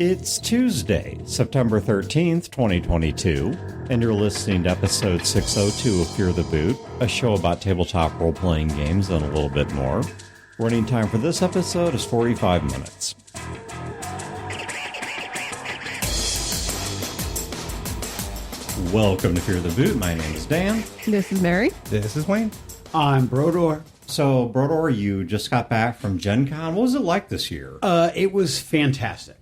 It's Tuesday, September 13th, 2022, and you're listening to episode 602 of Fear the Boot, a show about tabletop role-playing games and a little bit more. Running time for this episode is 45 minutes. Welcome to Fear the Boot. My name is Dan. This is Mary. This is Wayne. I'm Brodeur. So, Brodeur, you just got back from Gen Con. What was it like this year? It was fantastic.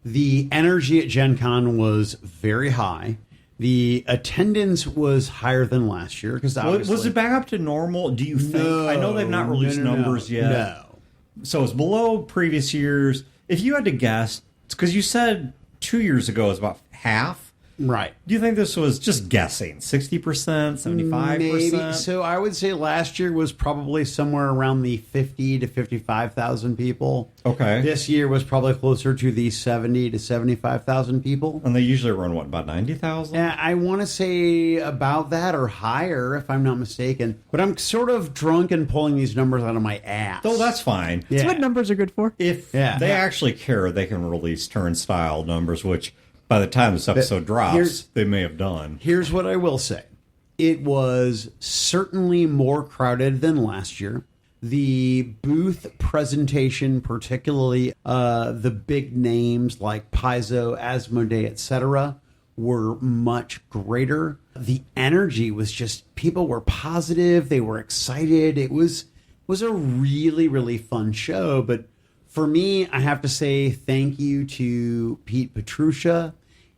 The energy at Gen Con was very high. The attendance was higher than last year. Was it back up to normal, do you think? No, I know they've not released numbers yet. No. So it's below previous years. If you had to guess, because you said 2 years ago it was about half. Right. Do you think this was just guessing? 60%, 75%? Maybe. So I would say last year was probably somewhere around the 50 to 55,000 people. Okay. This year was probably closer to the 70 to 75,000 people. And they usually run, what, about 90,000? I want to say about that or higher, if I'm not mistaken. But I'm sort of drunk and pulling these numbers out of my ass. Oh, that's fine. Yeah. That's what numbers are good for. If they actually care, they can release turnstile numbers, which by the time this episode drops, they may have done. Here's what I will say. It was certainly more crowded than last year. The booth presentation, particularly the big names like Paizo, Asmodee, etc., were much greater. The energy was just, people were positive. They were excited. It was a really, really fun show. But for me, I have to say thank you to Pete Petruccia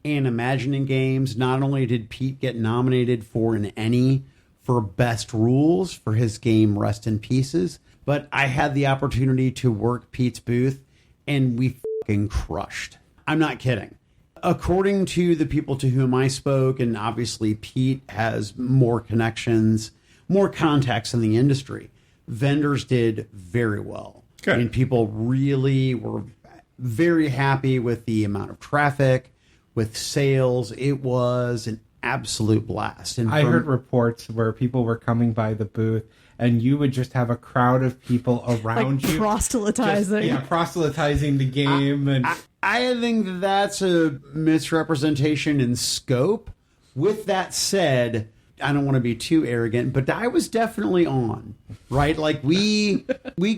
and Imagining Games. Not only did Pete get nominated for an Emmy for Best Rules for his game Rest in Pieces, but I had the opportunity to work Pete's booth, and we fucking crushed. I'm not kidding. According to the people to whom I spoke, and obviously Pete has more connections, more contacts in the industry, vendors did very well. Good. I mean, people really were very happy with the amount of traffic, with sales. It was an absolute blast. And I heard reports where people were coming by the booth and you would just have a crowd of people around like you. Proselytizing. Proselytizing the game. I think that's a misrepresentation in scope. With that said, I don't want to be too arrogant, but I was definitely on, right? Like we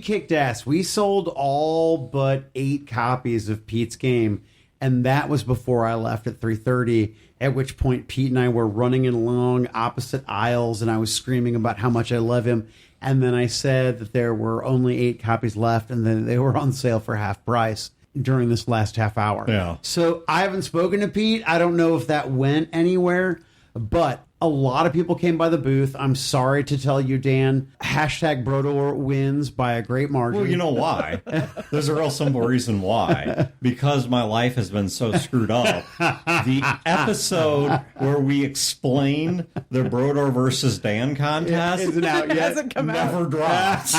kicked ass. We sold all but 8 copies of Pete's game, and that was before I left at 3:30, at which point Pete and I were running along opposite aisles, and I was screaming about how much I love him. And then I said that there were only 8 copies left, and then they were on sale for half price during this last half hour. Yeah. So I haven't spoken to Pete. I don't know if that went anywhere, but a lot of people came by the booth. I'm sorry to tell you, Dan, hashtag Brodeur wins by a great margin. Well, you know why? There's a real simple reason why. Because my life has been so screwed up. The episode where we explain the Brodeur versus Dan contest Isn't out yet. Hasn't come out. never drops.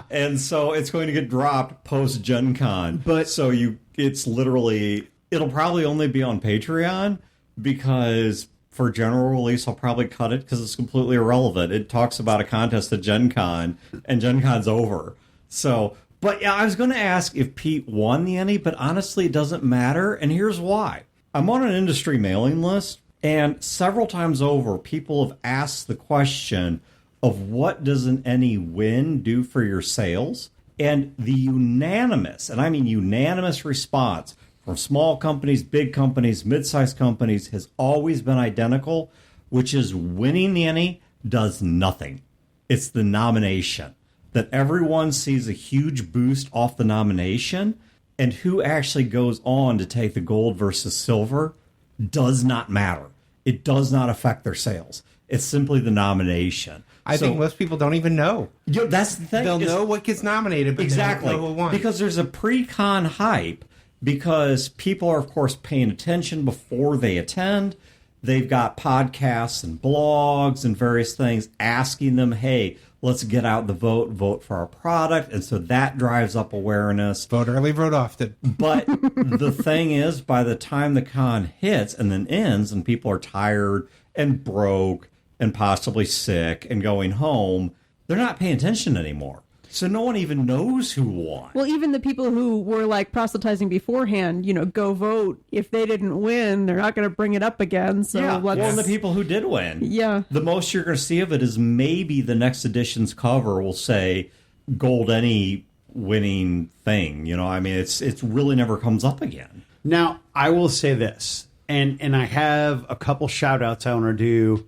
And so it's going to get dropped post Gen Con. But so it's literally, it'll probably only be on Patreon, because for general release, I'll probably cut it because it's completely irrelevant. It talks about a contest at Gen Con, and Gen Con's over. So, but yeah, I was going to ask if Pete won the Emmy, but honestly, it doesn't matter. And here's why. I'm on an industry mailing list, and several times over, people have asked the question of what does an Emmy win do for your sales? And the unanimous, and I mean unanimous response from small companies, big companies, mid-sized companies has always been identical, which is winning the Emmy does nothing. It's the nomination. That everyone sees a huge boost off the nomination, and who actually goes on to take the gold versus silver does not matter. It does not affect their sales. It's simply the nomination. I think most people don't even know. That's the thing. They'll know what gets nominated, but exactly. they don't know who won. Because there's a pre-con hype, because people are, of course, paying attention before they attend. They've got podcasts and blogs and various things asking them, hey, let's get out the vote for our product. And so that drives up awareness. Vote early, vote often. But the thing is, by the time the con hits and then ends and people are tired and broke and possibly sick and going home, they're not paying attention anymore. So no one even knows who won. Well, even the people who were like proselytizing beforehand, go vote. If they didn't win, they're not going to bring it up again. So Yeah, let's... well, and the people who did win. Yeah. The most you're going to see of it is maybe the next edition's cover will say Gold Any winning thing. I mean, it's really never comes up again. Now, I will say this, and I have a couple shout-outs I want to do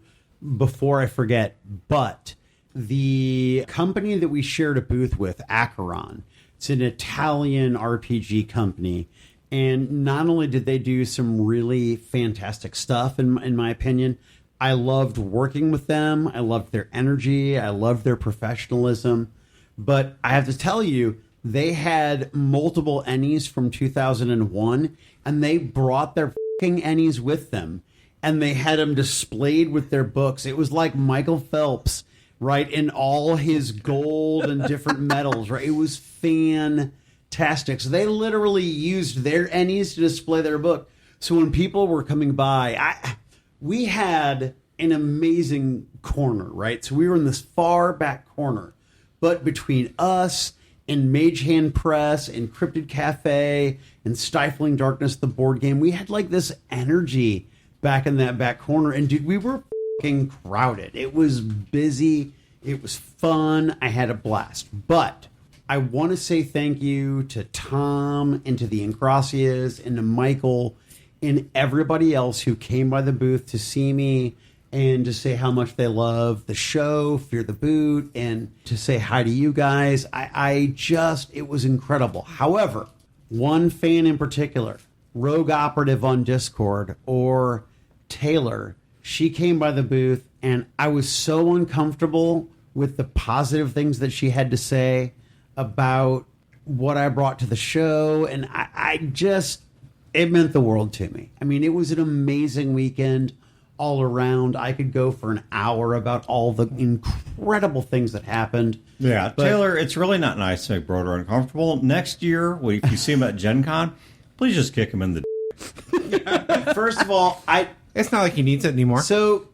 before I forget, but the company that we shared a booth with, Acheron, it's an Italian RPG company, and not only did they do some really fantastic stuff, in my opinion, I loved working with them, I loved their energy, I loved their professionalism, but I have to tell you, they had multiple Ennies from 2001, and they brought their fucking Ennies with them, and they had them displayed with their books. It was like Michael Phelps, right, in all his gold and different medals, right? It was fantastic. So they literally used their Ennies to display their book. So when people were coming by, we had an amazing corner, right? So we were in this far back corner, but between us and Mage Hand Press and Cryptid Cafe and Stifling Darkness, the board game, we had like this energy back in that back corner. And dude, we were fucking crowded. It was busy. It was fun. I had a blast. But I want to say thank you to Tom and to the Ingracias and to Michael and everybody else who came by the booth to see me and to say how much they love the show, Fear the Boot, and to say hi to you guys. It was incredible. However, one fan in particular, Rogue Operative on Discord, or Taylor, she came by the booth, and I was so uncomfortable with the positive things that she had to say about what I brought to the show, and it meant the world to me. I mean, it was an amazing weekend all around. I could go for an hour about all the incredible things that happened. Yeah, but Taylor, it's really not nice to make Brodeur uncomfortable. Next year, if you see him at Gen Con, please just kick him in the First of all, It's not like he needs it anymore. So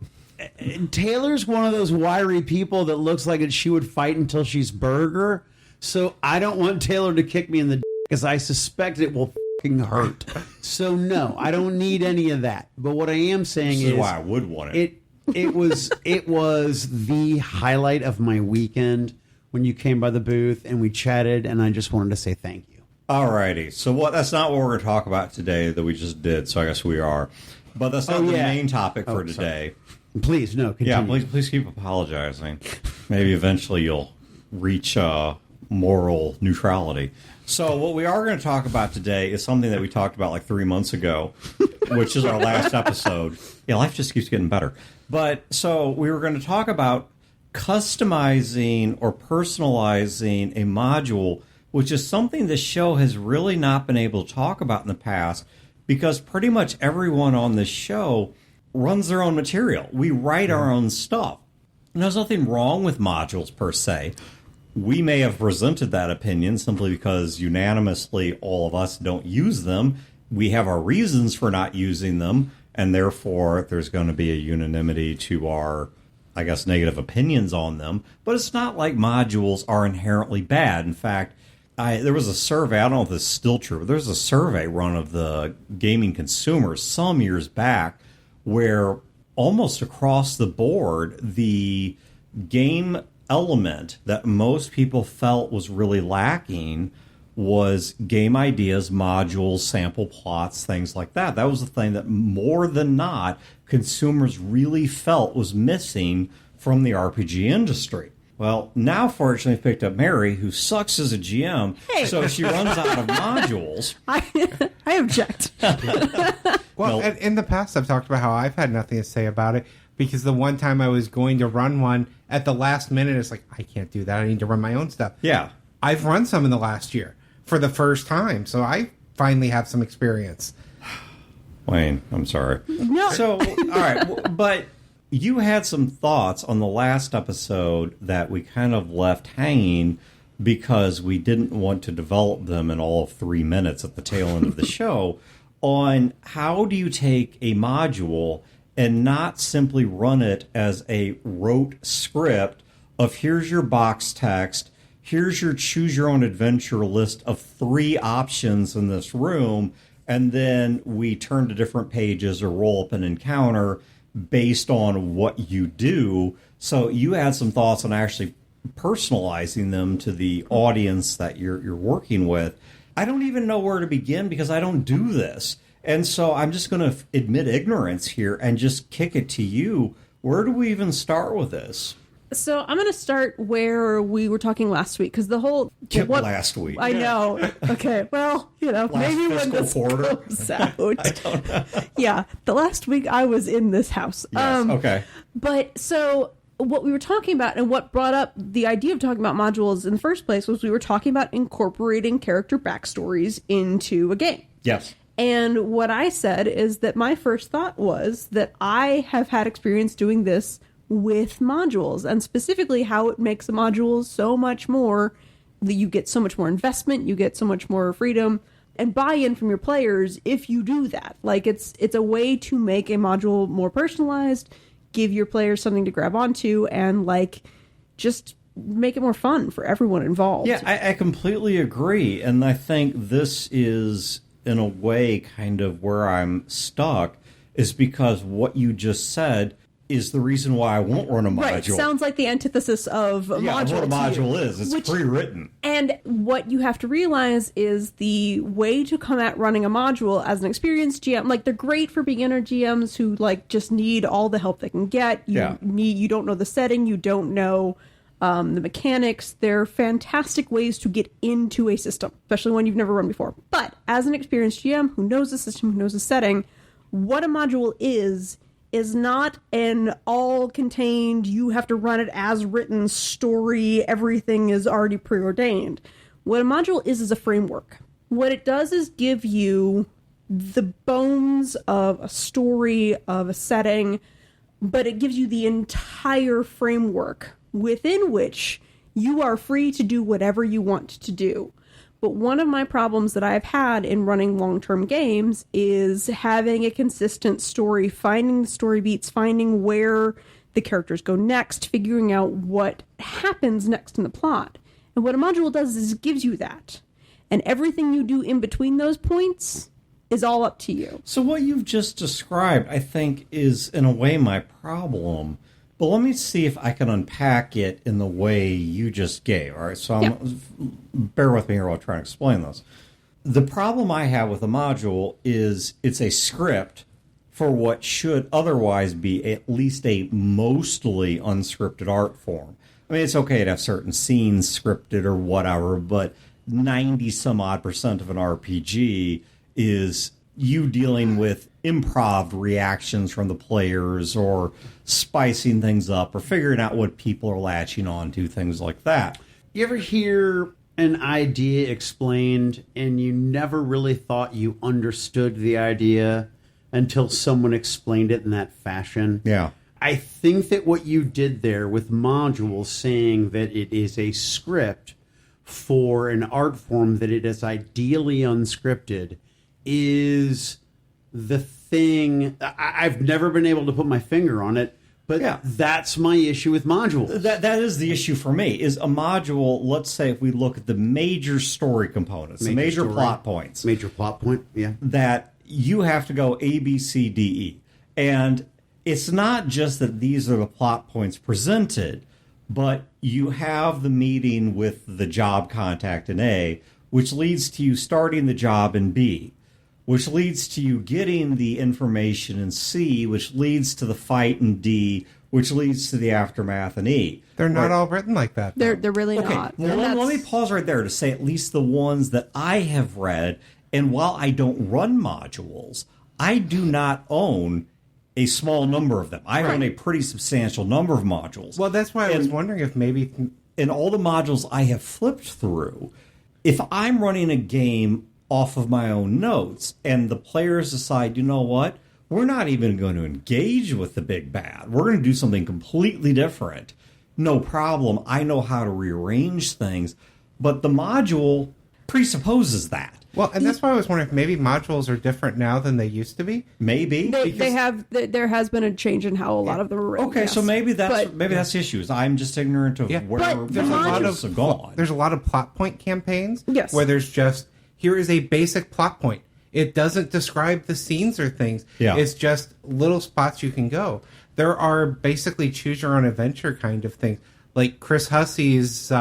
Taylor's one of those wiry people that looks like she would fight until she's burger. So I don't want Taylor to kick me in the because I suspect it will fucking hurt. So no, I don't need any of that. But what I am saying is why I would want it. It was the highlight of my weekend when you came by the booth and we chatted, and I just wanted to say thank you. Alrighty. So that's not what we're going to talk about today that we just did, so I guess we are. But that's not the main topic for today. Sorry. Please, no, continue. Yeah, please keep apologizing. Maybe eventually you'll reach moral neutrality. So what we are going to talk about today is something that we talked about like 3 months ago, which is our last episode. Yeah, life just keeps getting better. But so we were going to talk about customizing or personalizing a module, which is something the show has really not been able to talk about in the past because pretty much everyone on the show runs their own material. We write our own stuff. And there's nothing wrong with modules per se. We may have presented that opinion simply because unanimously all of us don't use them. We have our reasons for not using them, and therefore there's going to be a unanimity to our, I guess, negative opinions on them. But it's not like modules are inherently bad. In fact, there was a survey, I don't know if this is still true, but there's a survey run of the gaming consumers some years back where almost across the board, the game element that most people felt was really lacking was game ideas, modules, sample plots, things like that. That was the thing that more than not consumers really felt was missing from the RPG industry. Well, now fortunately picked up Mary, who sucks as a GM, so she runs out of modules. I object. Well, in the past I've talked about how I've had nothing to say about it because the one time I was going to run one at the last minute, it's like, I can't do that. I need to run my own stuff. Yeah. I've run some in the last year for the first time, so I finally have some experience. Wayne, I'm sorry. No. So, all right, but you had some thoughts on the last episode that we kind of left hanging because we didn't want to develop them in all of 3 minutes at the tail end of the show on how do you take a module and not simply run it as a rote script of here's your box text, here's your choose your own adventure list of 3 options in this room, and then we turn to different pages or roll up an encounter based on what you do. So you had some thoughts on actually personalizing them to the audience that you're working with. I don't even know where to begin because I don't do this. And so I'm just going to admit ignorance here and just kick it to you. Where do we even start with this? So I'm going to start where we were talking last week, because the whole... Last week. I know. Okay, well, maybe when this comes out. I don't know. Yeah, the last week I was in this house. Yes, okay. But so what we were talking about, and what brought up the idea of talking about modules in the first place, was we were talking about incorporating character backstories into a game. Yes. And what I said is that my first thought was that I have had experience doing this with modules, and specifically how it makes a module so much more, that you get so much more investment, you get so much more freedom and buy-in from your players if you do that. Like, it's a way to make a module more personalized, give your players something to grab onto, and just make it more fun for everyone involved. Yeah, I completely agree. And I think this is, in a way, kind of where I'm stuck, is because what you just said is the reason why I won't run a module. Right, sounds like the antithesis of a module. What a module is. It's pre-written. And what you have to realize is the way to come at running a module as an experienced GM, they're great for beginner GMs who just need all the help they can get. You don't know the setting, you don't know the mechanics. They're fantastic ways to get into a system, especially when you've never run before. But as an experienced GM who knows the system, who knows the setting, what a module is not an all-contained, you have to run it as written story, everything is already preordained. What a module is a framework. What it does is give you the bones of a story, of a setting, but it gives you the entire framework within which you are free to do whatever you want to do. But one of my problems that I've had in running long-term games is having a consistent story, finding the story beats, finding where the characters go next, figuring out what happens next in the plot. And what a module does is it gives you that. And everything you do in between those points is all up to you. So what you've just described, I think, is, in a way, my problem. But let me see if I can unpack it in the way you just gave. All right, so bear with me here while I try and explain this. The problem I have with a module is it's a script for what should otherwise be at least a mostly unscripted art form. I mean, it's okay to have certain scenes scripted or whatever, but 90-some-odd% of an RPG is you dealing with improv reactions from the players, or spicing things up, or figuring out what people are latching on to, things like that. You ever hear an idea explained and you never really thought you understood the idea until someone explained it in that fashion? Yeah. I think that what you did there with modules, saying that it is a script for an art form that it is ideally unscripted, is the thing. I've never been able to put my finger on it, but that's my issue with modules. That is the issue for me, is a module. Let's say if we look at the major story components, the major plot points. Major plot point, yeah. That you have to go A, B, C, D, E. And it's not just that these are the plot points presented, but you have the meeting with the job contact in A, which leads to you starting the job in B, which leads to you getting the information in C, which leads to the fight in D, which leads to the aftermath in E. They're not all written like that, though. They're really not. Well, let me pause right there to say at least the ones that I have read, and while I don't run modules, I do not own a small number of them. I own a pretty substantial number of modules. Well, that's why I was wondering if maybe... In all the modules I have flipped through, if I'm running a game off of my own notes and the players decide, you know what, we're not even going to engage with the big bad, we're going to do something completely different, no problem. I know how to rearrange things, but the module presupposes that. Well, and that's why I was wondering if maybe modules are different now than they used to be. Maybe. There has been a change in how a lot of them are written. Okay, yes. so maybe that's the issue. Is I'm just ignorant of where modules have gone. There's a lot of plot point campaigns yes. where there's just, here is a basic plot point. It doesn't describe the scenes or things. Yeah. It's just little spots you can go. There are basically choose your own adventure kind of things. Like Chris Hussey's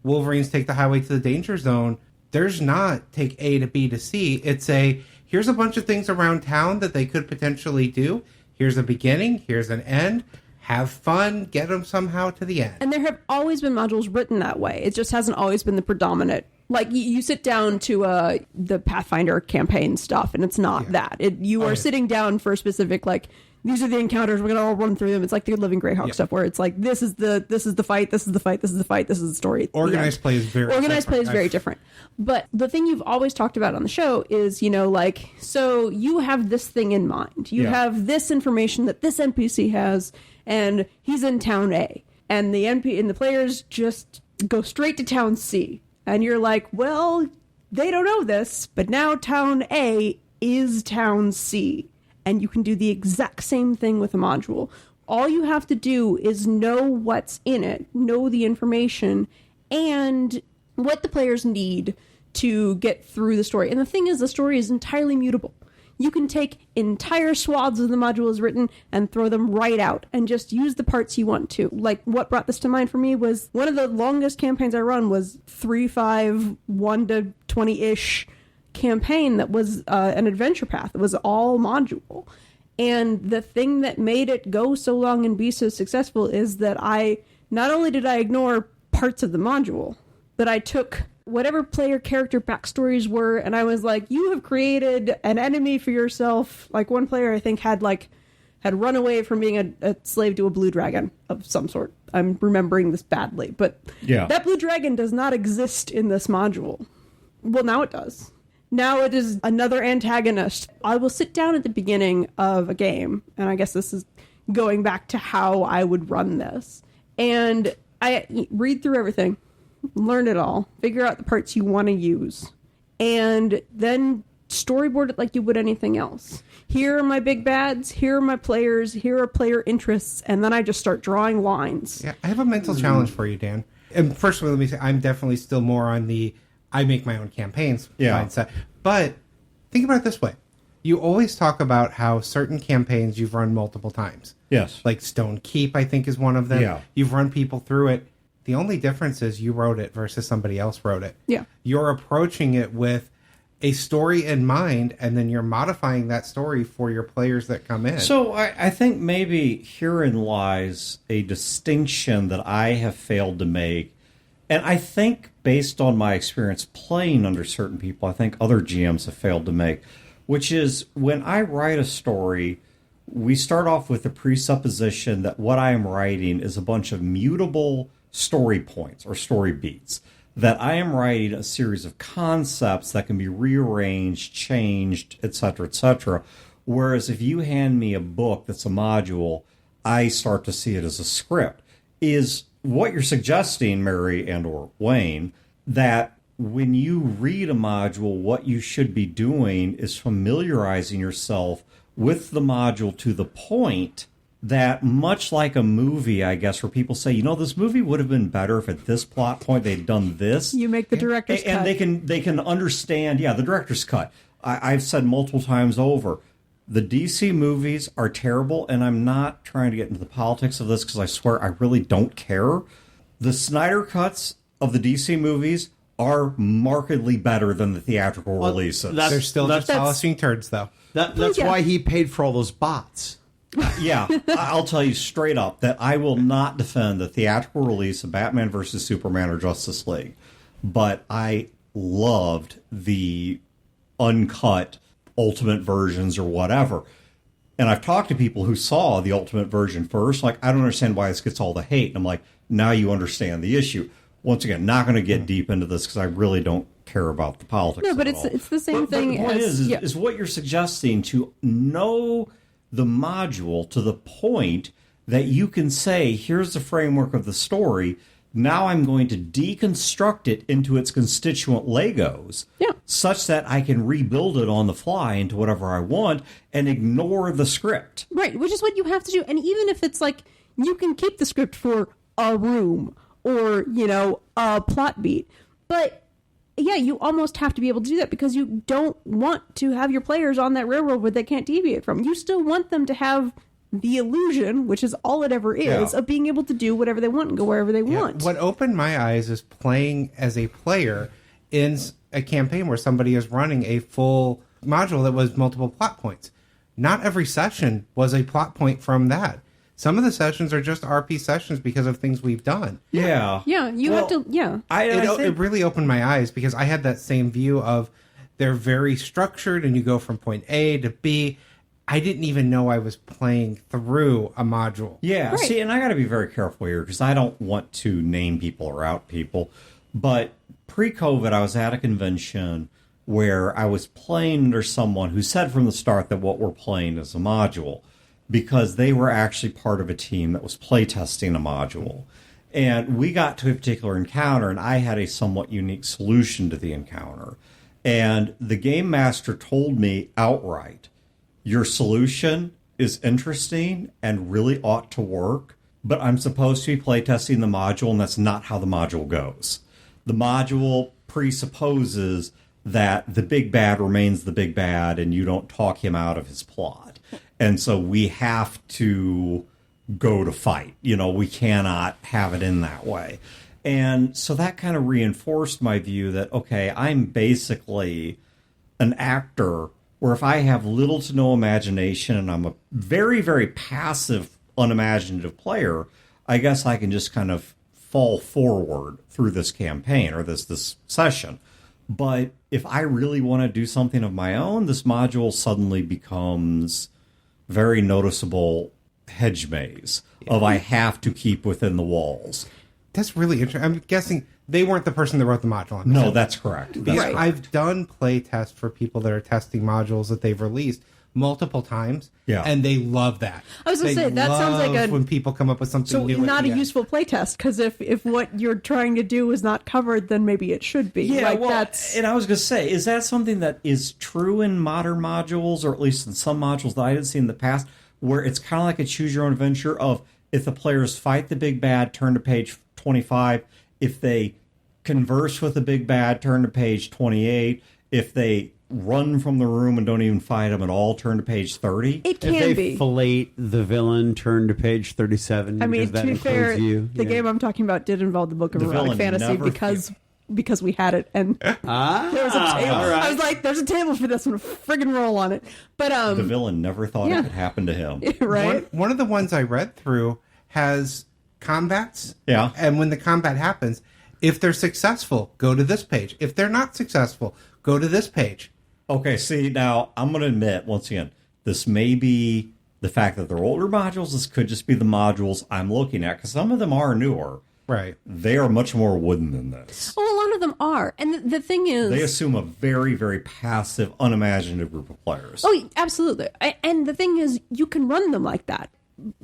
Wolverines Take the Highway to the Danger Zone. There's not take A to B to C. It's here's a bunch of things around town that they could potentially do. Here's a beginning. Here's an end. Have fun. Get them somehow to the end. And there have always been modules written that way. It just hasn't always been the predominant. Like, you sit down to the Pathfinder campaign stuff, and it's not that. You are sitting down for a specific, like, these are the encounters, we're going to all run through them. It's like the Living Greyhawk stuff, where it's like, this is the fight, this is the fight, this is the fight, this is the story. Organized play is very different. But the thing you've always talked about on the show is, like, so you have this thing in mind. You have this information that this NPC has, and he's in town A. And the players just go straight to town C. And you're like, well, they don't know this, but now town A is town C. And you can do the exact same thing with a module. All you have to do is know what's in it, know the information, and what the players need to get through the story. And the thing is, the story is entirely mutable. You can take entire swaths of the module as written and throw them right out and just use the parts you want to. Like, what brought this to mind for me was one of the longest campaigns I run was 3-5, 1 to 20-ish campaign that was an adventure path. It was all module. And the thing that made it go so long and be so successful is that not only did I ignore parts of the module, but I took whatever player character backstories were, and I was like, you have created an enemy for yourself. Like, one player, I think, had run away from being a slave to a blue dragon of some sort. I'm remembering this badly, but that blue dragon does not exist in this module. Well, now it does. Now it is another antagonist. I will sit down at the beginning of a game, and I guess this is going back to how I would run this, and I read through everything, learn it all, figure out the parts you want to use, and then storyboard it like you would anything else. Here are my big bads, here are my players, here are player interests, and then I just start drawing lines. Yeah, I have a mental challenge for you, Dan. And first of all, let me say, I'm definitely still more on the I make my own campaigns mindset. But think about it this way. You always talk about how certain campaigns you've run multiple times. Yes. Like Stone Keep, I think, is one of them. Yeah. You've run people through it. The only difference is you wrote it versus somebody else wrote it. Yeah. You're approaching it with a story in mind, and then you're modifying that story for your players that come in. So I think maybe herein lies a distinction that I have failed to make. And I think, based on my experience playing under certain people, I think other GMs have failed to make, which is when I write a story, we start off with the presupposition that what I am writing is a bunch of mutable story points or story beats, that I am writing a series of concepts that can be rearranged, changed, etc., etc. Whereas if you hand me a book that's a module, I start to see it as a script. Is what you're suggesting, Mary and or Wayne, that when you read a module, what you should be doing is familiarizing yourself with the module to the point that, much like a movie, I guess, where people say, this movie would have been better if at this plot point they'd done this. You make the director's cut. And they can understand, the director's cut. I've said multiple times over, the DC movies are terrible, and I'm not trying to get into the politics of this because I swear I really don't care. The Snyder cuts of the DC movies are markedly better than the theatrical releases. They're still just polishing turds, though. That's why he paid for all those bots. I'll tell you straight up that I will not defend the theatrical release of Batman vs. Superman or Justice League, but I loved the uncut ultimate versions or whatever. And I've talked to people who saw the ultimate version first, like, I don't understand why this gets all the hate. And I'm like, now you understand the issue. Once again, not going to get deep into this because I really don't care about the politics. No, but it's the same thing. But the point is what you're suggesting, to know the module to the point that you can say, here's the framework of the story. Now I'm going to deconstruct it into its constituent Legos. Yeah. such that I can rebuild it on the fly into whatever I want and ignore the script. Right, which is what you have to do. And even if it's like, you can keep the script for a room or, a plot beat. But yeah, you almost have to be able to do that because you don't want to have your players on that railroad where they can't deviate from. You still want them to have the illusion, which is all it ever is, of being able to do whatever they want and go wherever they want. What opened my eyes is playing as a player in a campaign where somebody is running a full module that was multiple plot points. Not every session was a plot point from that. Some of the sessions are just RP sessions because of things we've done. Yeah, you have to, It really opened my eyes because I had that same view of they're very structured and you go from point A to B. I didn't even know I was playing through a module. Yeah, right. See, and I got to be very careful here because I don't want to name people or out people. But pre-COVID, I was at a convention where I was playing under someone who said from the start that what we're playing is a module, because they were actually part of a team that was playtesting a module. And we got to a particular encounter, and I had a somewhat unique solution to the encounter. And the game master told me outright, your solution is interesting and really ought to work, but I'm supposed to be playtesting the module, and that's not how the module goes. The module presupposes that the big bad remains the big bad, and you don't talk him out of his plot. And so we have to go to fight. We cannot have it in that way. And so that kind of reinforced my view that, okay, I'm basically an actor where if I have little to no imagination and I'm a very, very passive, unimaginative player, I guess I can just kind of fall forward through this campaign or this session. But if I really want to do something of my own, this module suddenly becomes very noticeable hedge maze of I have to keep within the walls. That's really interesting. I'm guessing they weren't the person that wrote the module. No, that's correct. That's correct. I've done play tests for people that are testing modules that they've released multiple times, and they love that. I was going to say, that sounds like when people come up with something new. Not a useful playtest, because if what you're trying to do is not covered, then maybe it should be. Yeah, and I was going to say, is that something that is true in modern modules, or at least in some modules that I didn't see in the past, where it's kind of like a choose-your-own-adventure of if the players fight the big bad, turn to page 25. If they converse with the big bad, turn to page 28. If they run from the room and don't even fight them at all, turn to page 30. It can be. If they fillet the villain, turn to page 37. I mean, to be fair, the game I'm talking about did involve the Book of Erotic Fantasy because we had it, and there was a table. Right. I was like, there's a table for this one, friggin' roll on it. But the villain never thought it could happen to him. Right? One of the ones I read through has combats. Yeah. And when the combat happens, if they're successful, go to this page. If they're not successful, go to this page. Okay, see, now, I'm going to admit, once again, this may be the fact that they're older modules. This could just be the modules I'm looking at, because some of them are newer. Right. They are much more wooden than this. Well, a lot of them are. And the thing is, they assume a very, very passive, unimaginative group of players. Oh, absolutely. And the thing is, you can run them like that.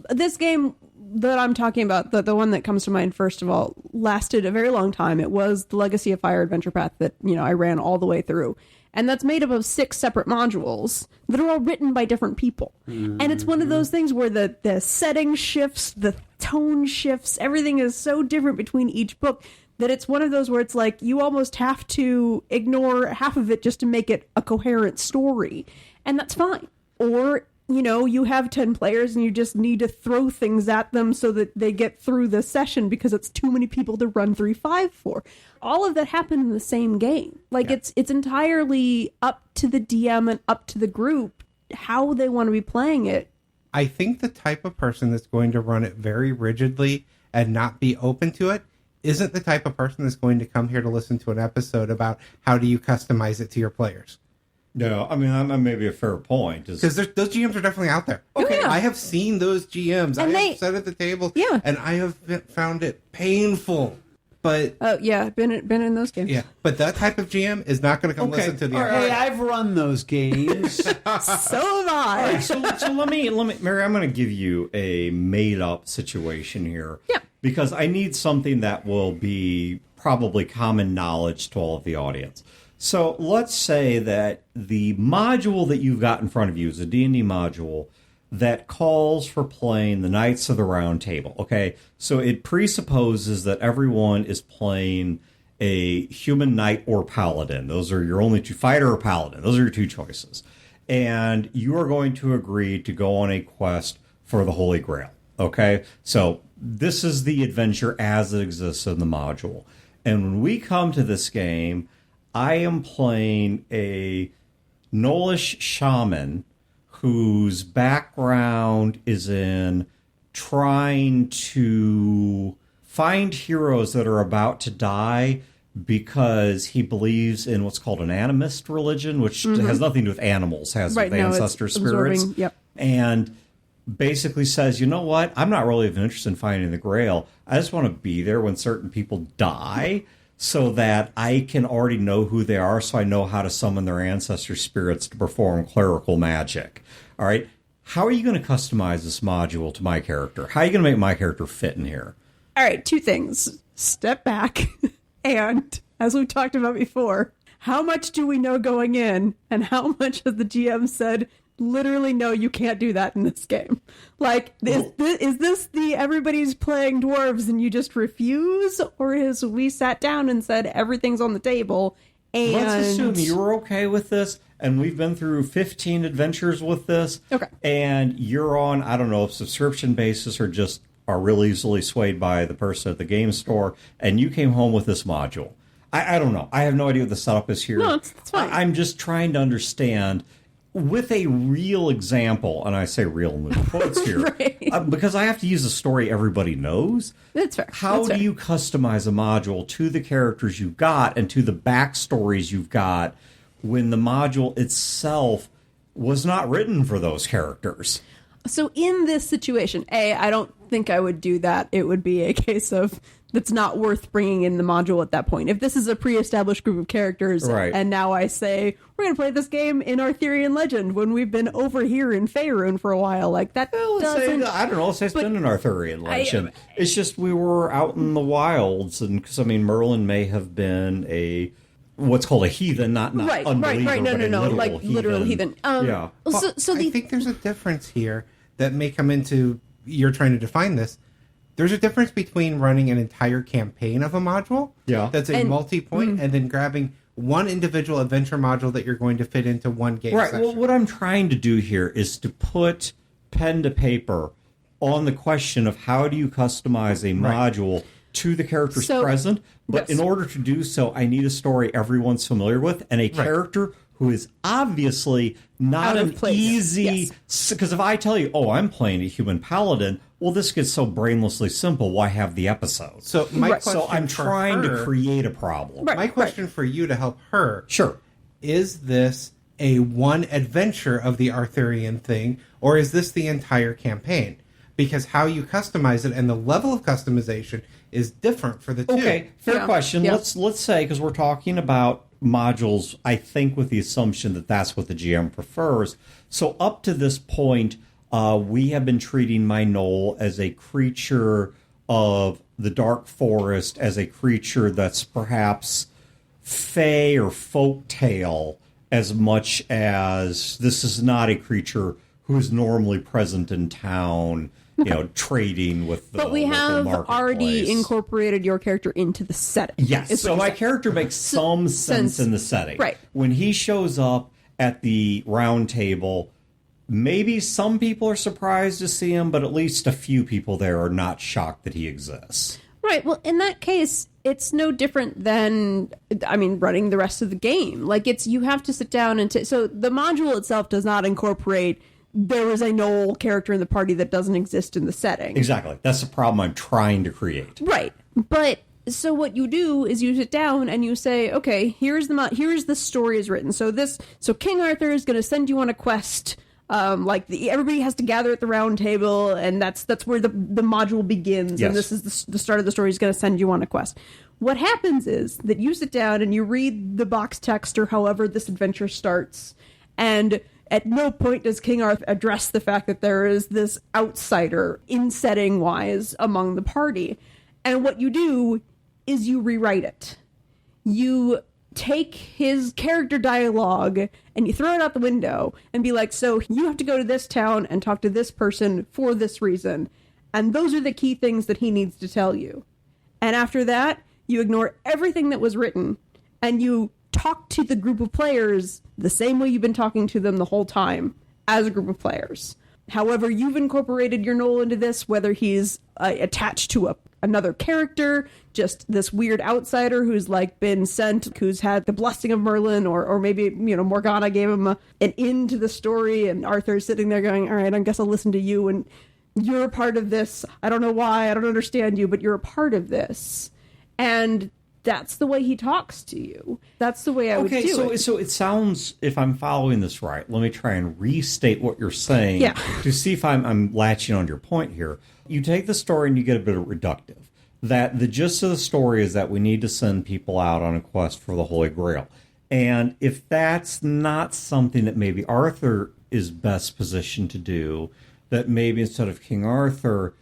This game that I'm talking about, the one that comes to mind first of all, lasted a very long time. It was the Legacy of Fire Adventure Path that, I ran all the way through. And that's made up of 6 separate modules that are all written by different people. Mm-hmm. And it's one of those things where the setting shifts, the tone shifts, everything is so different between each book that it's one of those where it's like you almost have to ignore half of it just to make it a coherent story. And that's fine. Or, you have 10 players and you just need to throw things at them so that they get through the session because it's too many people to run 3-5 for. All of that happened in the same game. It's entirely up to the DM and up to the group how they want to be playing it. I think the type of person that's going to run it very rigidly and not be open to it isn't the type of person that's going to come here to listen to an episode about how do you customize it to your players. No, I mean, that may be a fair point. Because those GMs are definitely out there. Okay, I have seen those GMs. And I have sat at the table, and I have found it painful. But been in those games. Yeah, but that type of GM is not going to come listen to the. Hey, I've run those games. So have I. All right, so let me, Mary. I'm going to give you a made up situation here. Yeah. Because I need something that will be probably common knowledge to all of the audience. So let's say that the module that you've got in front of you is a D&D module that calls for playing the Knights of the Round Table. Okay, so it presupposes that everyone is playing a human knight or paladin. Those are your only two, fighter or paladin. Those are your two choices. And you are going to agree to go on a quest for the Holy Grail. Okay, so this is the adventure as it exists in the module. And when we come to this game, I am playing a Gnollish shaman whose background is in trying to find heroes that are about to die because he believes in what's called an animist religion, which has nothing to do with animals, has with ancestor spirits. Yep. And basically says, you know what? I'm not really even interested in finding the Grail. I just want to be there when certain people die so that I can already know who they are, so I know how to summon their ancestor spirits to perform clerical magic. All right? How are you going to customize this module to my character? How are you going to make my character fit in here? All right, two things. Step back. And, as we've talked about before, how much do we know going in, and how much has the GM said, literally, no, you can't do that in this game? Like, is this the everybody's playing dwarves and you just refuse? Or is we sat down and said everything's on the table and... Let's assume you're okay with this, and we've been through 15 adventures with this. Okay. And you're on, I don't know, a subscription basis or just are really easily swayed by the person at the game store, and you came home with this module. I don't know. I have no idea what the setup is here. No, it's fine. I'm just trying to understand with a real example, and I say real in the quotes here, Right. Because I have to use a story everybody knows. That's fair. How do you customize a module to the characters you've got and to the backstories you've got when the module itself was not written for those characters? So in this situation, I don't think I would do that. It would be a case of that's not worth bringing in the module at that point. If this is a pre-established group of characters, right, and now I say, we're going to play this game in Arthurian legend when we've been over here in Faerun for a while, like that doesn't... I don't know, let's say it's been an Arthurian legend. It's just we were out in the wilds, and because, I mean, Merlin may have been what's called a heathen, not unbeliever, no, but like literal heathen. Yeah. Well, so I think there's a difference here that may come into, you're trying to define this. There's a difference between running an entire campaign of a module that's a multi-point and then grabbing one individual adventure module that you're going to fit into one game session. Well, what I'm trying to do here is to put pen to paper on the question of how do you customize a module to the characters present, but in order to do so, I need a story everyone's familiar with and a character who is obviously not an easy... Because if I tell you, I'm playing a human paladin, well, this gets so brainlessly simple, why have the episode? So I'm trying to create a problem. My question for you to help her... Sure. Is this a one adventure of the Arthurian thing, or is this the entire campaign? Because how you customize it and the level of customization is different for the two. Okay, fair question. Yeah. Let's say, because we're talking about modules, I think with the assumption that that's what the GM prefers. So up to this point, we have been treating my Gnoll as a creature of the dark forest, as a creature that's perhaps fae or folk tale, as much as this is not a creature who is normally present in town, trading with the But we local have marketplace. already incorporated your character into the setting. Yes, so my character makes some sense in the setting. Right. When he shows up at the round table, maybe some people are surprised to see him, but at least a few people there are not shocked that he exists. Right, well, in that case, it's no different than, running the rest of the game. Like, you have to sit down and... so the module itself does not incorporate... There is a Gnoll character in the party that doesn't exist in the setting. Exactly. That's the problem I'm trying to create. Right. But so what you do is you sit down and you say, okay, here's the story is written. So King Arthur is going to send you on a quest. Everybody has to gather at the round table, and that's where the module begins. Yes. And this is the start of the story. Is going to send you on a quest. What happens is that you sit down and you read the box text or however this adventure starts, and at no point does King Arthur address the fact that there is this outsider in setting wise among the party. And what you do is you rewrite it. You take his character dialogue and you throw it out the window and be like, so you have to go to this town and talk to this person for this reason. And those are the key things that he needs to tell you. And after that, you ignore everything that was written and you talk to the group of players the same way you've been talking to them the whole time as a group of players. However, you've incorporated your Knoll into this, whether he's attached to another character, just this weird outsider who's like been sent, who's had the blessing of Merlin, or maybe, Morgana gave him an in to the story, and Arthur's sitting there going, all right, I guess I'll listen to you, and you're a part of this. I don't know why, I don't understand you, but you're a part of this. And that's the way he talks to you. That's the way I would do it. Okay, so it sounds, if I'm following this right, let me try and restate what you're saying to see if I'm latching on your point here. You take the story and you get a bit of reductive. That the gist of the story is that we need to send people out on a quest for the Holy Grail. And if that's not something that maybe Arthur is best positioned to do, that maybe instead of King Arthur,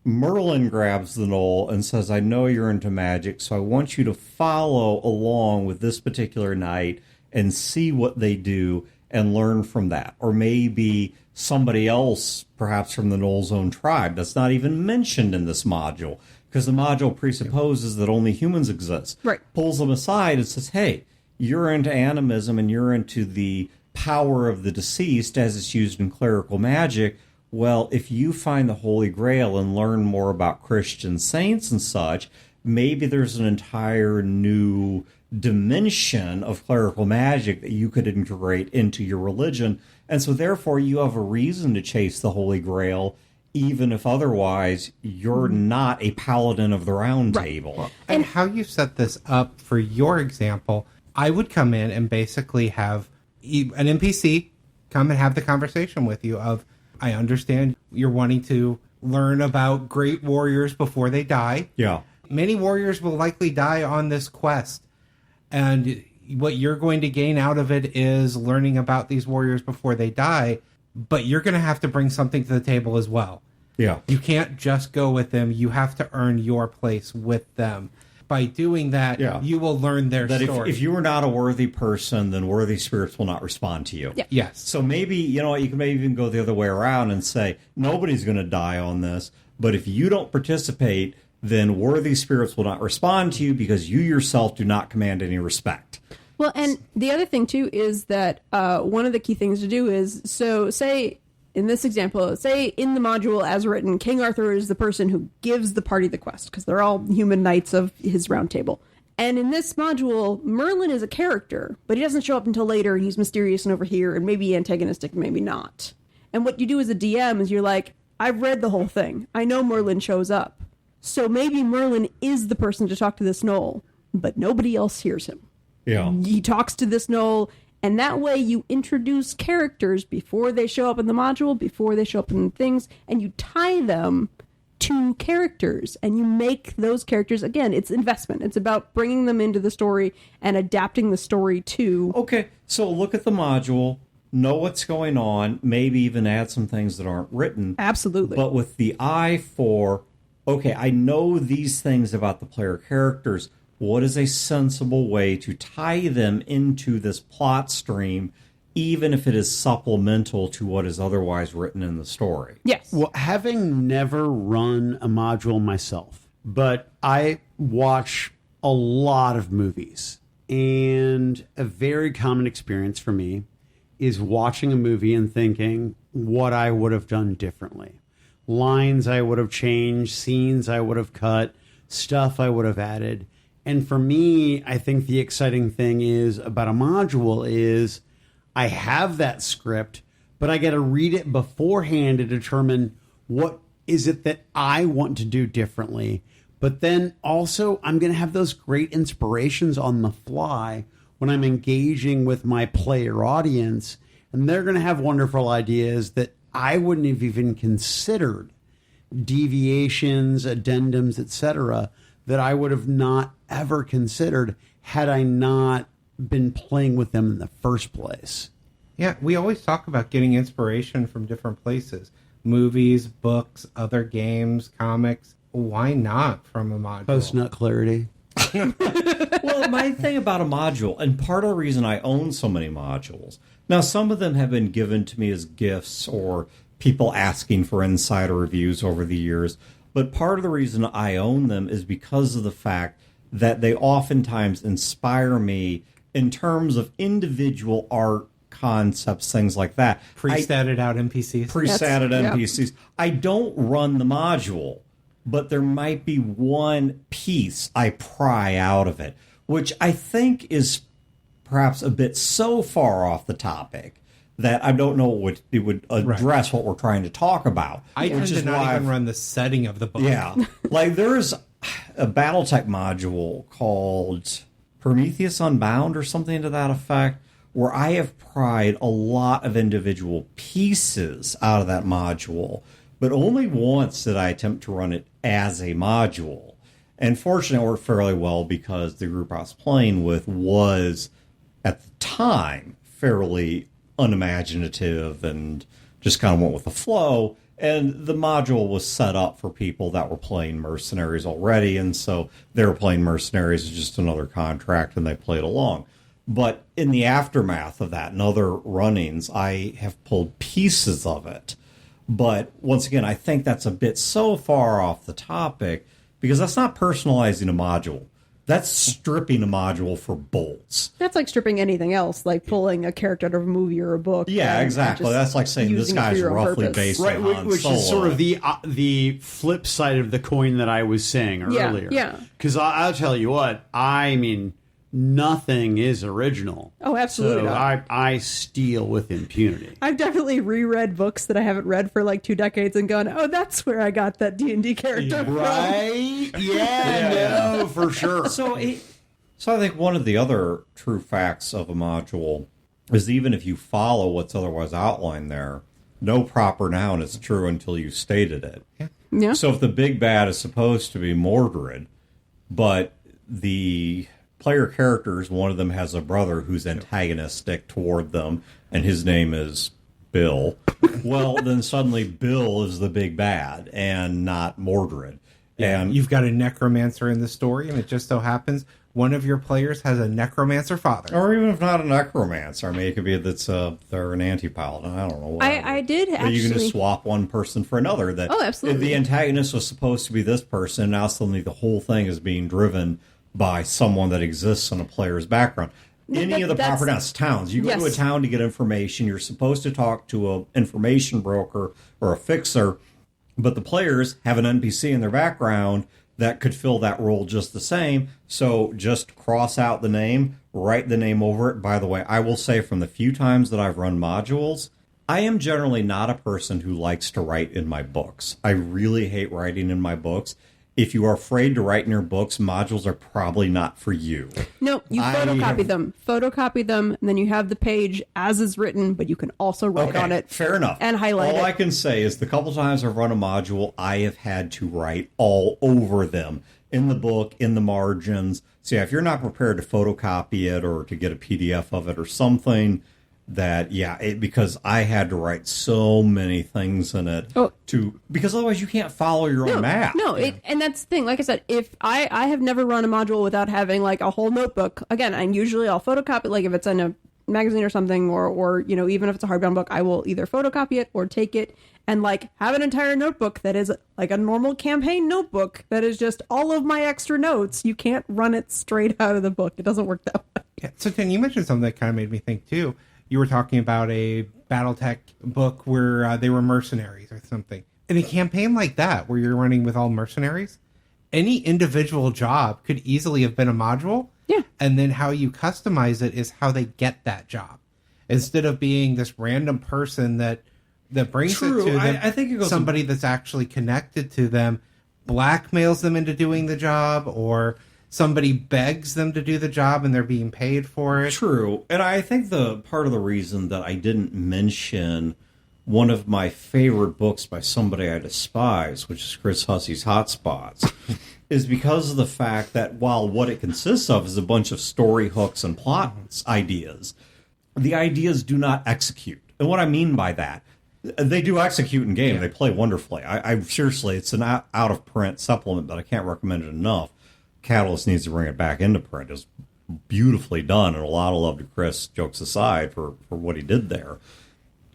Merlin grabs the Knoll and says, I know you're into magic, so I want you to follow along with this particular knight and see what they do and learn from that. Or maybe somebody else, perhaps from the Knoll's own tribe, that's not even mentioned in this module, because the module presupposes that only humans exist. Right. Pulls them aside and says, hey, you're into animism and you're into the power of the deceased as it's used in clerical magic. Well, if you find the Holy Grail and learn more about Christian saints and such, maybe there's an entire new dimension of clerical magic that you could integrate into your religion. And so therefore you have a reason to chase the Holy Grail, even if otherwise you're not a paladin of the Round Table. And how you set this up for your example, I would come in and basically have an NPC come and have the conversation with you of, I understand you're wanting to learn about great warriors before they die. Yeah. Many warriors will likely die on this quest. And what you're going to gain out of it is learning about these warriors before they die. But you're going to have to bring something to the table as well. Yeah. You can't just go with them. You have to earn your place with them. By doing that, you will learn their story. If you are not a worthy person, then worthy spirits will not respond to you. Yeah. Yes. So maybe, you can maybe even go the other way around and say, nobody's going to die on this, but if you don't participate, then worthy spirits will not respond to you because you yourself do not command any respect. Well, and the other thing, too, is that one of the key things to do is, so say, in this example, say in the module as written, King Arthur is the person who gives the party the quest, because they're all human knights of his round table. And in this module, Merlin is a character, but he doesn't show up until later, and he's mysterious and over here, and maybe antagonistic, maybe not. And what you do as a DM is you're like, I've read the whole thing. I know Merlin shows up. So maybe Merlin is the person to talk to this Knoll, but nobody else hears him. Yeah. He talks to this Knoll, and that way you introduce characters before they show up in the module, before they show up in things, and you tie them to characters, and you make those characters, again, it's investment. It's about bringing them into the story and adapting the story to... Okay, so look at the module, know what's going on, maybe even add some things that aren't written. Absolutely. But with the eye for, okay, I know these things about the player characters. What is a sensible way to tie them into this plot stream, even if it is supplemental to what is otherwise written in the story? Yes. Well, having never run a module myself, but I watch a lot of movies, and a very common experience for me is watching a movie and thinking what I would have done differently. Lines I would have changed, scenes I would have cut, stuff I would have added. And for me, I think the exciting thing is about a module is I have that script, but I got to read it beforehand to determine what is it that I want to do differently. But then also I'm going to have those great inspirations on the fly when I'm engaging with my player audience. And they're going to have wonderful ideas that I wouldn't have even considered, deviations, addendums, etc., that I would have not ever considered had I not been playing with them in the first place. Yeah, we always talk about getting inspiration from different places. Movies, books, other games, comics. Why not from a module? Post-nut clarity. Well, my thing about a module, and part of the reason I own so many modules, now some of them have been given to me as gifts or people asking for insider reviews over the years, but part of the reason I own them is because of the fact that they oftentimes inspire me in terms of individual art concepts, things like that. Pre-statted out NPCs. Pre-statted NPCs. I don't run the module, but there might be one piece I pry out of it, which I think is perhaps a bit so far off the topic that I don't know it would address what we're trying to talk about. I tend to not even run the setting of the book. Yeah. Like there's a Battletech module called Prometheus Unbound or something to that effect, where I have pried a lot of individual pieces out of that module, but only once did I attempt to run it as a module. And fortunately, it worked fairly well because the group I was playing with was, at the time, fairly unimaginative and just kind of went with the flow. And the module was set up for people that were playing Mercenaries already, and so they were playing Mercenaries as just another contract, and they played along. But in the aftermath of that and other runnings, I have pulled pieces of it. But once again, I think that's a bit so far off the topic because that's not personalizing a module. That's stripping a module for bolts. That's like stripping anything else, like pulling a character out of a movie or a book. Yeah, exactly. That's like saying this guy's roughly based on Han which Solo. is sort of the flip side of the coin that I was saying earlier. Yeah. Because I'll tell you what, I mean, nothing is original. Oh, absolutely so not. I steal with impunity. I've definitely reread books that I haven't read for like 2 decades and gone, oh, that's where I got that D&D character from. Right? Yeah, no, for sure. So I think one of the other true facts of a module is even if you follow what's otherwise outlined there, no proper noun is true until you stated it. Yeah. So if the big bad is supposed to be Mordred, but the player characters, one of them has a brother who's antagonistic toward them, and his name is Bill, well, then suddenly Bill is the big bad and not Mordred. And You've got a necromancer in the story, and it just so happens one of your players has a necromancer father. or even if not a necromancer, I mean, it could be that they're an anti-paladin. I don't know. Whatever. I did But actually. you can just swap one person for another. That Oh, absolutely. If the antagonist was supposed to be this person, now suddenly the whole thing is being driven by someone that exists in a player's background. Any of the that's- proper nouns, towns. You go to a Yes. town to get information. You're supposed to talk to an information broker or a fixer, but the players have an NPC in their background that could fill that role just the same. So just cross out the name, write the name over it. By the way, I will say from the few times that I've run modules, I am generally not a person who likes to write in my books. I really hate writing in my books. If you are afraid to write in your books, modules are probably not for you. No, you photocopy them. Photocopy them, and then you have the page as is written, but you can also write on it. Fair enough. And highlight all it. I can say is the couple times I've run a module, I have had to write all over them. In the book, in the margins. So yeah, if you're not prepared to photocopy it or to get a PDF of it or something, because I had to write so many things in it because otherwise you can't follow your own map. No, and that's the thing. Like I said, if I have never run a module without having like a whole notebook. Again, I'll photocopy, like if it's in a magazine or something, or even if it's a hardbound book, I will either photocopy it or take it and like have an entire notebook that is like a normal campaign notebook that is just all of my extra notes. You can't run it straight out of the book. It doesn't work that way. Yeah. So, Tim, you mentioned something that kind of made me think too. You were talking about a Battletech book where they were mercenaries or something. In a campaign like that, where you're running with all mercenaries, any individual job could easily have been a module. Yeah. And then how you customize it is how they get that job. Instead of being this random person that brings it to them, I think it goes somebody that's actually connected to them blackmails them into doing the job, or somebody begs them to do the job and they're being paid for it. True. And I think the part of the reason that I didn't mention one of my favorite books by somebody I despise, which is Chris Hussey's Hotspots, is because of the fact that while what it consists of is a bunch of story hooks and plot ideas, the ideas do not execute. And what I mean by that, they do execute in game. Yeah. They play wonderfully. I seriously, it's an out-of-print supplement, but I can't recommend it enough. Catalyst needs to bring it back into print. It's beautifully done, and a lot of love to Chris, jokes aside, for what he did there.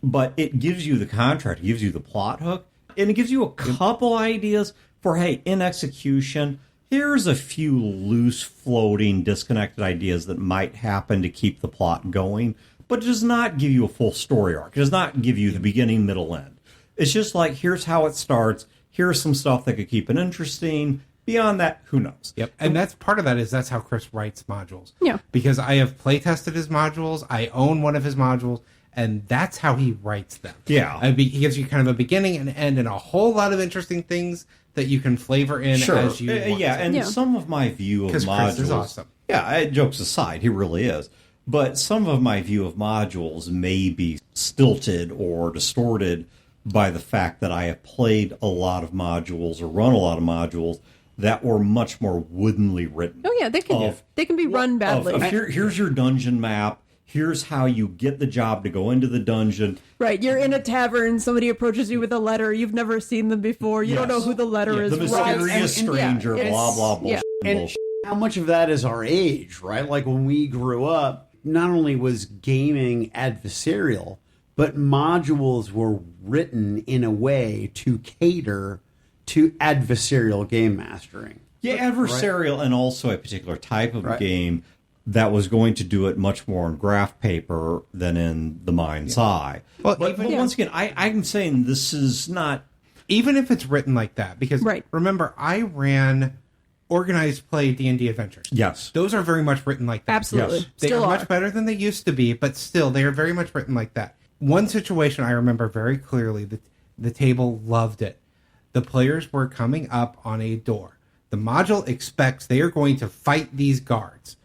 But it gives you the contract, it gives you the plot hook, and it gives you a couple ideas for, hey, in execution, here's a few loose, floating, disconnected ideas that might happen to keep the plot going, but it does not give you a full story arc. It does not give you the beginning, middle, end. It's just like, here's how it starts, here's some stuff that could keep it interesting. Beyond that, who knows? Yep. And that's part of that is that's how Chris writes modules. Yeah. Because I have play tested his modules, I own one of his modules, and that's how he writes them. Yeah. He gives you kind of a beginning and end and a whole lot of interesting things that you can flavor in as you want. Yeah, and some of my view of modules... Chris is awesome. Yeah, jokes aside, he really is. But some of my view of modules may be stilted or distorted by the fact that I have played a lot of modules or run a lot of modules that were much more woodenly written. Oh yeah, they can be run badly. Here's your dungeon map. Here's how you get the job to go into the dungeon. Right, you're in a tavern, somebody approaches you with a letter, you've never seen them before, you don't know who the letter is. The mysterious stranger, blah, blah, blah. Yeah. How much of that is our age, right? Like when we grew up, not only was gaming adversarial, but modules were written in a way to cater to adversarial game mastering. Yeah, adversarial, right? And also a particular type of game that was going to do it much more on graph paper than in the mind's eye. Well, but once again, I'm saying this is not... Even if it's written like that, because remember, I ran organized play D&D adventures. Yes. Those are very much written like that. Absolutely. Yes. They are much better than they used to be, but still, they are very much written like that. One situation I remember very clearly, the table loved it. The players were coming up on a door. The module expects they are going to fight these guards.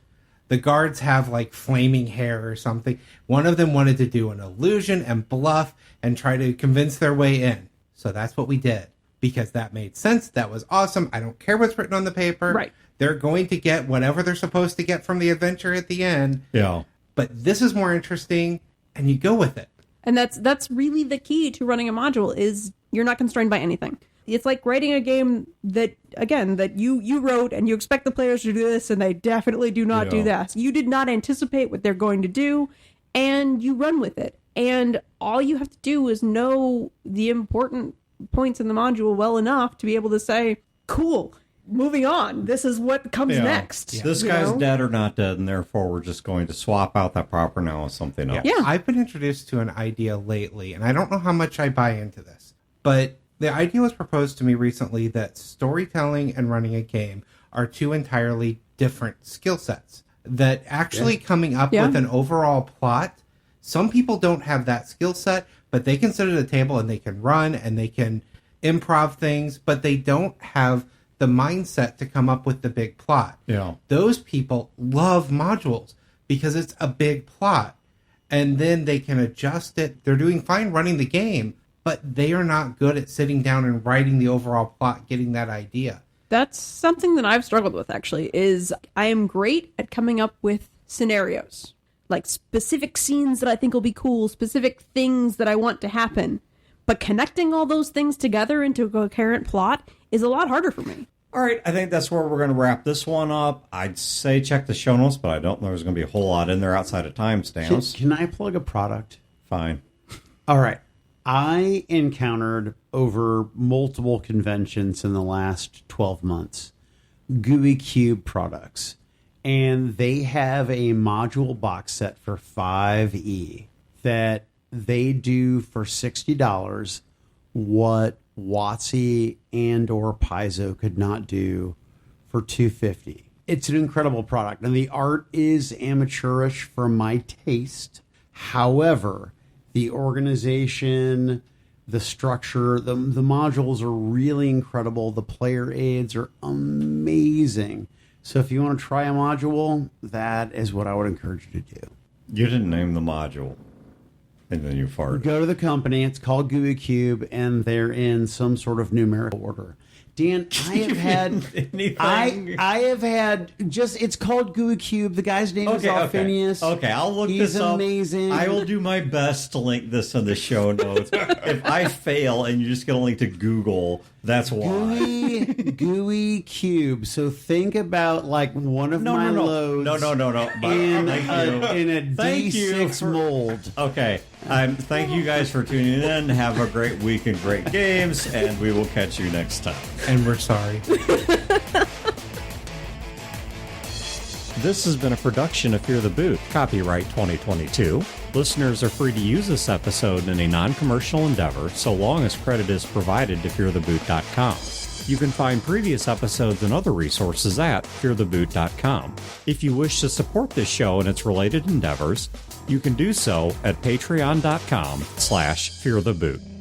The guards have like flaming hair or something. One of them wanted to do an illusion and bluff and try to convince their way in. So that's what we did because that made sense. That was awesome. I don't care what's written on the paper. Right. They're going to get whatever they're supposed to get from the adventure at the end. Yeah. But this is more interesting and you go with it. And that's really the key to running a module is you're not constrained by anything. It's like writing a game that, again, that you wrote and you expect the players to do this and they definitely do not do that. You did not anticipate what they're going to do and you run with it. And all you have to do is know the important points in the module well enough to be able to say, cool, moving on. This is what comes next. Yeah. This guy's dead or not dead, and therefore we're just going to swap out that proper noun with something else. Yeah. I've been introduced to an idea lately, and I don't know how much I buy into this, but the idea was proposed to me recently that storytelling and running a game are two entirely different skill sets. That actually coming up with an overall plot, some people don't have that skill set, but they can sit at a table and they can run and they can improv things, but they don't have the mindset to come up with the big plot. Yeah. Those people love modules because it's a big plot. And then they can adjust it. They're doing fine running the game, but they are not good at sitting down and writing the overall plot, getting that idea. That's something that I've struggled with, actually, is I am great at coming up with scenarios. Like specific scenes that I think will be cool, specific things that I want to happen. But connecting all those things together into a coherent plot is a lot harder for me. All right, I think that's where we're going to wrap this one up. I'd say check the show notes, but I don't know there's going to be a whole lot in there outside of timestamps. Can I plug a product? Fine. All right. I encountered over multiple conventions in the last 12 months Gooey Cube products. And they have a module box set for 5e that they do for $60 what WotC and or Paizo could not do for $250. It's an incredible product, and the art is amateurish for my taste. However, the organization, the structure, the modules are really incredible. The player aids are amazing. So if you want to try a module, that is what I would encourage you to do. You didn't name the module, and then you farted. Go to the company. It's called Gooey Cube, and they're in some sort of numerical order. Dan, I have had I have had just it's called Gooey Cube. The guy's name is Phineas. Okay, I'll look He's this up. Amazing. I will do my best to link this in the show notes. If I fail and you just get a link to Google, That's why. Gooey cube. So think about like one of my loads. No. In Thank a D6 mold. Okay. Thank you guys for tuning in. Have a great week and great games, and we will catch you next time. And we're sorry. This has been a production of Fear the Boot, copyright 2022. Listeners are free to use this episode in a non-commercial endeavor, so long as credit is provided to feartheboot.com. You can find previous episodes and other resources at feartheboot.com. If you wish to support this show and its related endeavors, you can do so at patreon.com/feartheboot.